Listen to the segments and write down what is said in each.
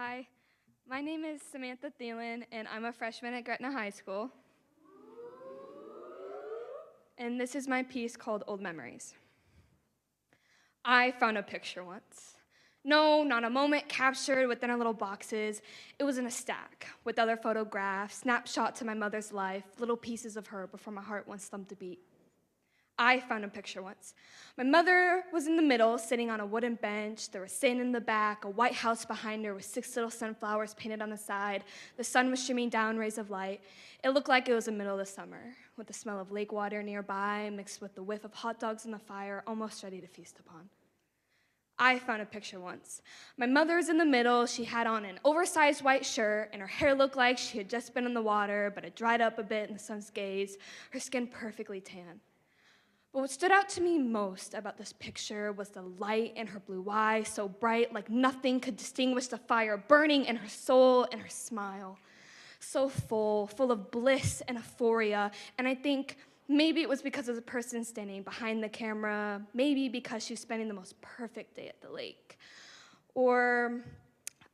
Hi, my name is Samantha Thielen, and I'm a freshman at Gretna High School. And this is my piece called Old Memories. I found a picture once. No, not a moment captured within our little boxes. It was in a stack with other photographs, snapshots of my mother's life, little pieces of her before my heart once thumped a beat. I found a picture once. My mother was in the middle, sitting on a wooden bench. There was sand in the back, a white house behind her with 6 little sunflowers painted on the side. The sun was streaming down rays of light. It looked like it was the middle of the summer, with the smell of lake water nearby, mixed with the whiff of hot dogs in the fire, almost ready to feast upon. I found a picture once. My mother was in the middle. She had on an oversized white shirt, and her hair looked like she had just been in the water, but it dried up a bit in the sun's gaze, her skin perfectly tan. But what stood out to me most about this picture was the light in her blue eyes, so bright like nothing could distinguish the fire burning in her soul, and her smile. So full of bliss and euphoria, and I think maybe it was because of the person standing behind the camera, maybe because she was spending the most perfect day at the lake. Or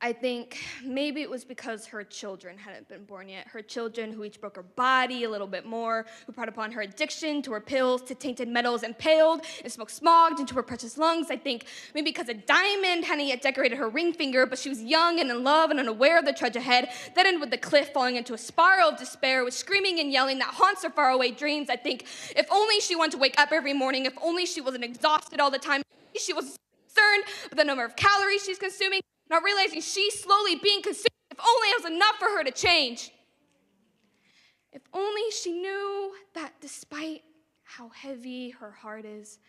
I think maybe it was because her children hadn't been born yet. Her children who each broke her body a little bit more, who brought upon her addiction to her pills, to tainted metals, impaled and smoke smogged into her precious lungs. I think maybe because a diamond hadn't yet decorated her ring finger, but she was young and in love and unaware of the trudge ahead. That ended with the cliff falling into a spiral of despair with screaming and yelling that haunts her faraway dreams. I think if only she wanted to wake up every morning, if only she wasn't exhausted all the time, if she was concerned with the number of calories she's consuming, not realizing she's slowly being consumed. If only it was enough for her to change. If only she knew that despite how heavy her heart is,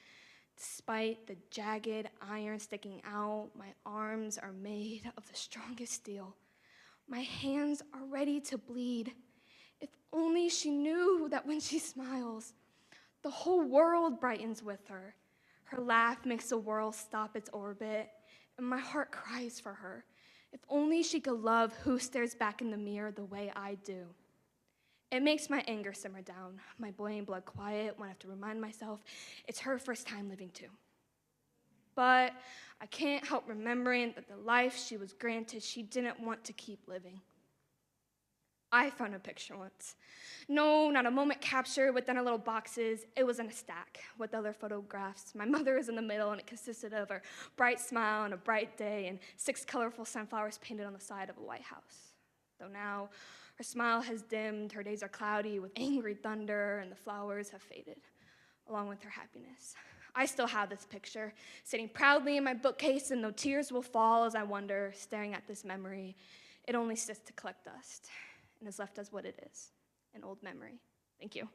despite the jagged iron sticking out, my arms are made of the strongest steel. My hands are ready to bleed. If only she knew that when she smiles, the whole world brightens with her. Her laugh makes the world stop its orbit, and my heart cries for her. If only she could love who stares back in the mirror the way I do. It makes my anger simmer down, my boiling blood quiet when I have to remind myself it's her first time living too. But I can't help remembering that the life she was granted, she didn't want to keep living. I found a picture once. No, not a moment captured within our little boxes. It was in a stack with other photographs. My mother was in the middle, and it consisted of her bright smile and a bright day and 6 colorful sunflowers painted on the side of a white house. Though now her smile has dimmed, her days are cloudy with angry thunder, and the flowers have faded, along with her happiness. I still have this picture, sitting proudly in my bookcase, and though tears will fall as I wonder, staring at this memory, it only sits to collect dust and is left as what it is, an old memory. Thank you.